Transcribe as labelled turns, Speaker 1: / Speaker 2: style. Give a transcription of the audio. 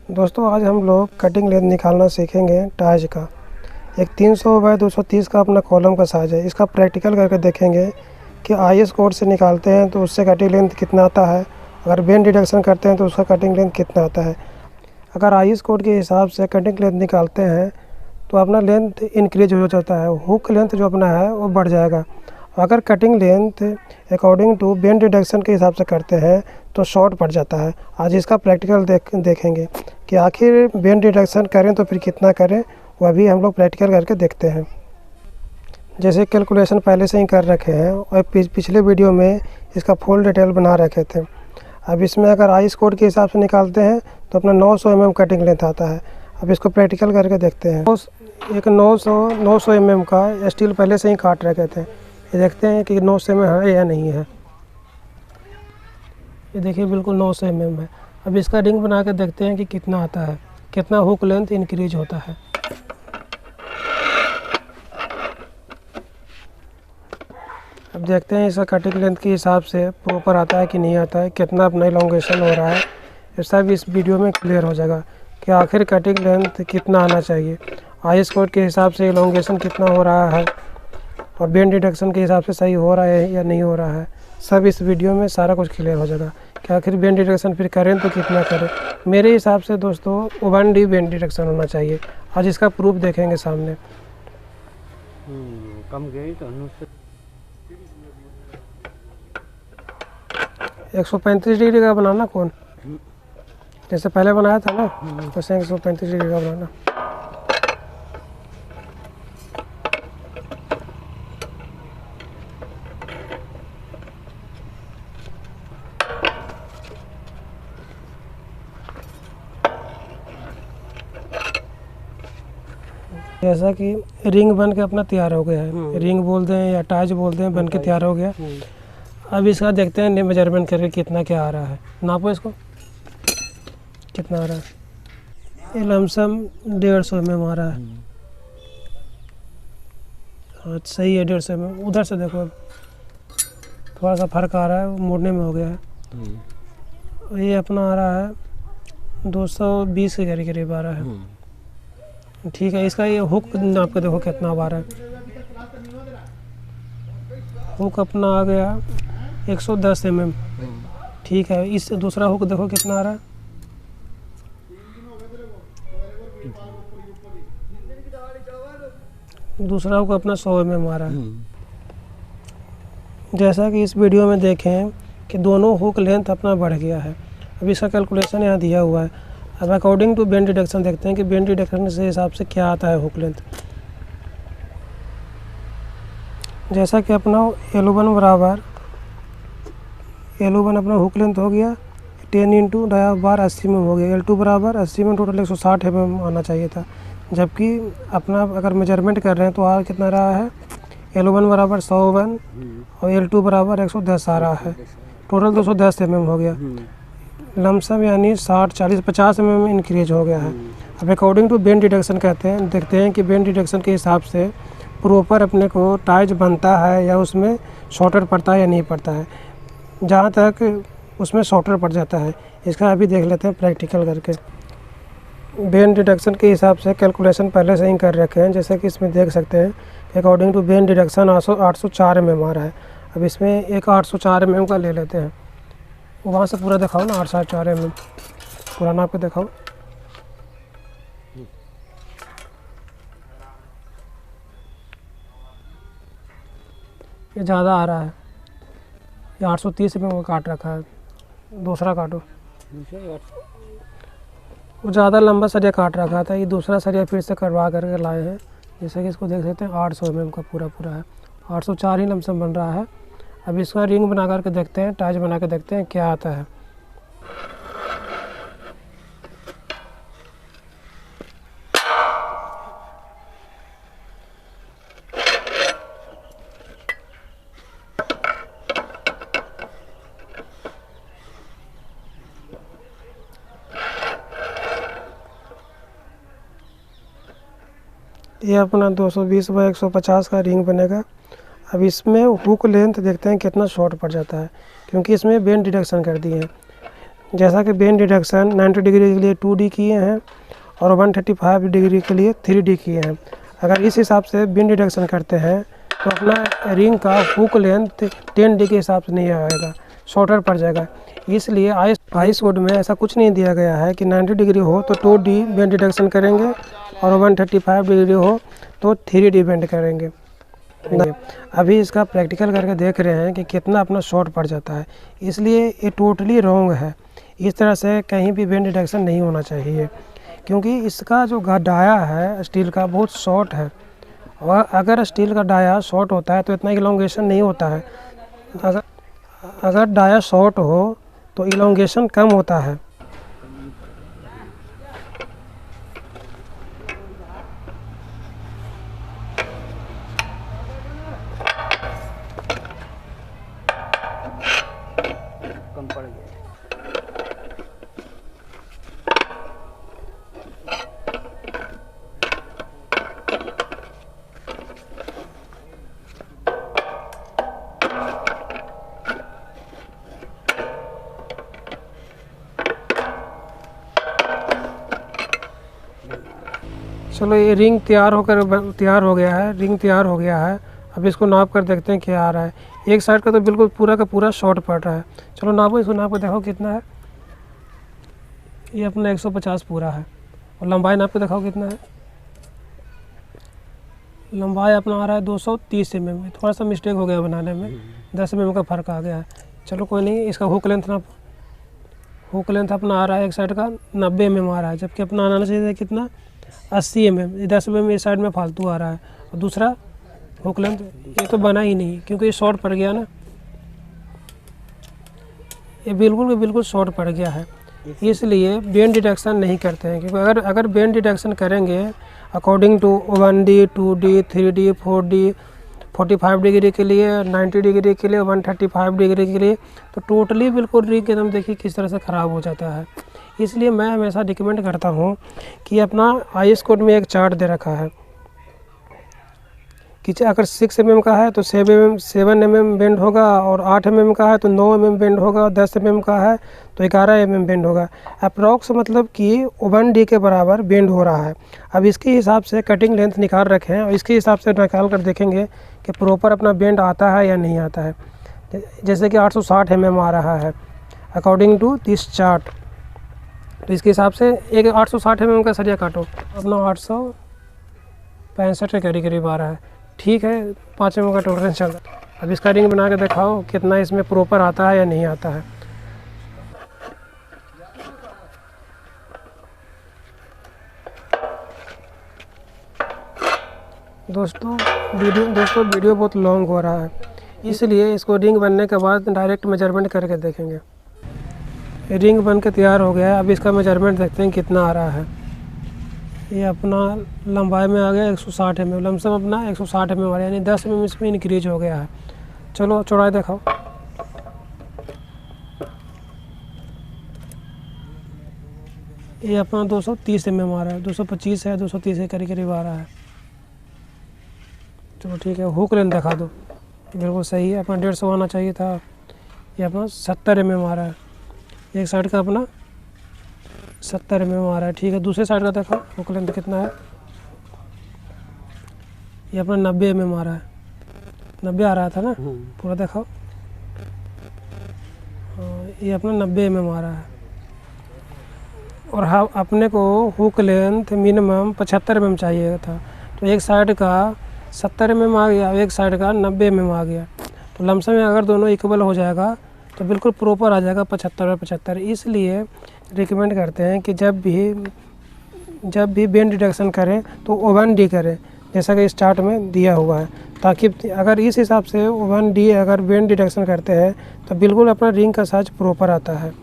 Speaker 1: दोस्तों आज हम लोग कटिंग लेंथ निकालना सीखेंगे टाइज का। एक 300 बाय 230 का अपना कॉलम का साइज है। इसका प्रैक्टिकल करके देखेंगे कि आईएस कोड से निकालते हैं तो उससे कटिंग लेंथ कितना आता है, अगर बेंड डिडक्शन करते हैं तो उसका कटिंग लेंथ कितना आता है। अगर आईएस कोड के हिसाब से कटिंग लेंथ निकालते हैं तो अपना लेंथ इंक्रीज हो जाता है, हुक लेंथ जो अपना है वो बढ़ जाएगा। अगर cutting length according to bend deduction के हिसाब से करते हैं तो शॉर्ट पड़ जाता है। आज इसका प्रैक्टिकल देखेंगे कि आखिर बेंड डिडक्शन करें तो फिर कितना करें, वह भी हम लोग प्रैक्टिकल करके देखते हैं। जैसे कैलकुलेशन पहले से ही कर रखे हैं और पिछले वीडियो में इसका फुल डिटेल बना रखे थे। अब इसमें अगर आईएस कोड के हिसाब से निकालते हैं तो अपना 900 mm कटिंग लेंथ आता है। अब इसको प्रैक्टिकल करके देखते हैं। एक 900 mm का स्टील पहले से ही काट रखे थे। ये देखते हैं कि 900 mm है या नहीं है। ये देखिए बिल्कुल 900 mm है। अब इसका रिंग बना के देखते हैं कि कितना आता है, कितना हुक लेंथ इंक्रीज होता है। अब देखते हैं इसका कटिंग लेंथ के हिसाब से प्रॉपर आता है कि नहीं आता है, कितना अपना इलॉन्गेशन हो रहा है। ये सब इस वीडियो में क्लियर हो जाएगा कि आखिर कटिंग लेंथ कितना आना चाहिए, आईएस कोड के हिसाब से इलॉन्गेशन कितना हो रहा है और बेंड डिडक्शन के हिसाब से सही हो रहा है या नहीं हो रहा है। सब इस वीडियो में सारा कुछ क्लियर हो जाएगा कि आखिर बेंड डिडक्शन फिर करें तो कितना करें। मेरे हिसाब से दोस्तों 1D बेंड डिडक्शन होना चाहिए। आज इसका प्रूफ देखेंगे सामने।
Speaker 2: कम गई तो
Speaker 1: 135 डिग्री का बनाना कौन, जैसे पहले बनाया था ना वैसे 135 डिग्री का बनाना। जैसा कि रिंग बन के अपना तैयार हो गया है, रिंग बोल दें या टाइज बोल दें, बन के तैयार हो गया। अब इसका देखते हैं मेजरमेंट करके कितना क्या आ रहा है। नापो इसको कितना आ रहा है। ये लमसम 150 mm आ रहा है। हाँ सही है 150 mm। उधर से देखो अब थोड़ा सा फर्क आ रहा है, मोड़ने में हो गया है। ये अपना आ रहा है 220 के करीब आ रहा है। ठीक है, इसका ये हुक नाप के देखो कितना आ रहा है। हुक अपना आ गया 110 mm। ठीक है, इस दूसरा हुक देखो कितना आ रहा है। दूसरा हुक अपना 100 mm आ रहा है। जैसा कि इस वीडियो में देखें कि दोनों हुक लेंथ अपना बढ़ गया है। अब इसका कैलकुलेशन यहाँ दिया हुआ है। अब अकॉर्डिंग टू बेंड डिडक्शन देखते हैं कि बेंड डिडक्शन से हिसाब से क्या आता है हुक लेंथ। जैसा कि अपना L1 बराबर L1 अपना हुक लेंथ हो गया 10 इंटू डाया बार 80 mm हो गया। L2 बराबर 80 में टोटल 160 mm आना चाहिए था, जबकि अपना अगर मेजरमेंट कर रहे हैं तो आ कितना रहा है। L1 बराबर 101 और L2 बराबर 110 आ रहा है। टोटल 210 mm हो गया। लमसम यानी 60 40 50 mm इंक्रीज हो गया है। अब अकॉर्डिंग टू बेंड डिडक्शन कहते हैं, देखते हैं कि बेंड डिडक्शन के हिसाब से प्रॉपर अपने को टाइज बनता है या उसमें शॉर्टर पड़ता है या नहीं पड़ता है। जहाँ तक उसमें शॉर्टर पड़ जाता है, इसका अभी देख लेते हैं प्रैक्टिकल करके। बेंड डिडक्शन के हिसाब से कैलकुलेशन पहले से ही कर रखे हैं। जैसे कि इसमें देख सकते हैं कि according to bend deduction 804 mm आ रहा है। अब इसमें एक 804 mm का ले लेते हैं। वहाँ से पूरा दिखाओ ना 804 mm पूरा नाप के दिखाओ। ये ज़्यादा आ रहा है, ये 830 mm का काट रखा है। दूसरा काटो, वो ज़्यादा लंबा सरिया काट रखा था, ये दूसरा सरिया फिर से करवा करके लाए हैं। जैसे कि इसको देख सकते हैं 800 mm का पूरा है, 804 ही लमसम बन रहा है। अब इसका रिंग बना करके देखते हैं, टाइज बना के देखते हैं क्या आता है। ये अपना 220 बाय 150 का रिंग बनेगा। अब इसमें हुक लेंथ देखते हैं कितना शॉर्ट पड़ जाता है, क्योंकि इसमें बेंड डिडक्शन कर दिए हैं। जैसा कि बेंड डिडक्शन 90 डिग्री के लिए 2D किए हैं और 135 डिग्री के लिए 3D किए हैं। अगर इस हिसाब से बेंड डिडक्शन करते हैं तो अपना रिंग का हुक लेंथ 10D के हिसाब से नहीं आएगा, शॉर्टर पड़ जाएगा। इसलिए आईएस कोड में ऐसा कुछ नहीं दिया गया है कि 90 डिग्री हो तो 2D बेंड डिडक्शन करेंगे और 135 डिग्री हो तो 3D बेंड करेंगे। अभी इसका प्रैक्टिकल करके देख रहे हैं कि कितना अपना शॉर्ट पड़ जाता है, इसलिए ये टोटली रॉन्ग है। इस तरह से कहीं भी बेंड डिडक्शन नहीं होना चाहिए, क्योंकि इसका जो डाया है स्टील का बहुत शॉर्ट है, और अगर स्टील का डाया शॉर्ट होता है तो इतना इलोंगेशन नहीं होता है। अगर डाया शॉर्ट हो तो इलोंगेशन कम होता है।
Speaker 2: कम पड़ गया।
Speaker 1: चलो ये रिंग तैयार हो गया है, रिंग तैयार हो गया है। अब इसको नाप कर देखते हैं क्या आ रहा है। एक साइड का तो बिल्कुल पूरा का पूरा शॉर्ट पड़ रहा है। चलो नापो, इसको नाप कर देखो कितना है। ये अपना 150 पूरा है। और लंबाई नाप के दिखाओ कितना है। लंबाई अपना आ रहा है 230 mm। थोड़ा सा मिस्टेक हो गया बनाने में, 10 mm का फ़र्क आ गया है। चलो कोई नहीं, इसका हुक लेंथ नाप। हुक लेंथ अपना आ रहा है एक साइड का 90 mm आ रहा है, जबकि अपना आना चाहिए कितना 80 mm। 10 mm इस साइड में फालतू आ रहा है। और दूसरा हुक लेंथ ये तो बना ही नहीं, क्योंकि ये शॉर्ट पड़ गया ना, ये बिल्कुल शॉर्ट पड़ गया है। इसलिए बेंड डिडक्शन नहीं करते हैं, क्योंकि अगर बेंड डिडक्शन करेंगे according to 1D 2D 3D 4D 45 degree के लिए, 90 डिग्री के लिए, 135 डिग्री के लिए, तो टोटली बिल्कुल रिग एकदम देखिए किस तरह से ख़राब हो जाता है। इसलिए मैं हमेशा रिकमेंड करता हूँ कि अपना आईएस कोड में एक चार्ट दे रखा है कि अगर 6 mm का है तो 7 mm बेंड होगा, और 8 mm का है तो 9 mm बेंड होगा, 10 mm का है तो 11 mm बेंड होगा। अप्रॉक्स मतलब कि 1D के बराबर बेंड हो रहा है। अब इसके हिसाब से कटिंग लेंथ निकाल रखें और इसके हिसाब से निकाल कर देखेंगे कि प्रॉपर अपना बेंड आता है या नहीं आता है। जैसे कि 860 mm आ रहा है अकॉर्डिंग टू दिस चार्ट, तो इसके हिसाब से एक 860 mm का सरिया काटो, अपना 865 के करीब आ रहा है। ठीक है, 5 mm का टॉलरेंस चल रहा है। अब इसका रिंग बना के दिखाओ कितना इसमें प्रॉपर आता है या नहीं आता है। दोस्तों वीडियो बहुत लॉन्ग हो रहा है, इसलिए इसको रिंग बनने के बाद डायरेक्ट मेजरमेंट करके देखेंगे। रिंग बन के तैयार हो गया है। अब इसका मेजरमेंट देखते हैं कितना आ रहा है। ये अपना लंबाई में आ गया 160 mm, लमसम अपना 160 mm आ रहा है, यानी 10 mm इसमें इंक्रीज हो गया है। चलो चौड़ाई दिखाओ। ये अपना 230 mm आ रहा है, 225 है, 230 के करीब आ रहा है। चलो ठीक है, हुक लेंथ दिखा दो, बिल्कुल सही है। अपना 150 आना चाहिए था, ये अपना 70 mm आ रहा है। एक साइड का अपना 70 mm आ रहा है। ठीक है, दूसरे साइड का देखो हुक लेंथ कितना है। ये अपना 90 mm आ रहा है, 90 आ रहा था ना, पूरा देखो। ये अपना 90 mm आ रहा है। और हाँ, अपने को हुक लेंथ मिनिमम 75 mm चाहिए था, तो एक साइड का 70 mm आ गया, एक साइड का 90 mm आ गया। तो लमसम में अगर दोनों इक्वल हो जाएगा तो बिल्कुल प्रॉपर आ जाएगा 75 और 75। इसलिए रिकमेंड करते हैं कि जब भी बेंड डिडक्शन करें तो 1D करें, जैसा कि इस चार्ट में दिया हुआ है, ताकि अगर इस हिसाब से 1D अगर बेंड डिडक्शन करते हैं तो बिल्कुल अपना रिंग का साइज प्रॉपर आता है।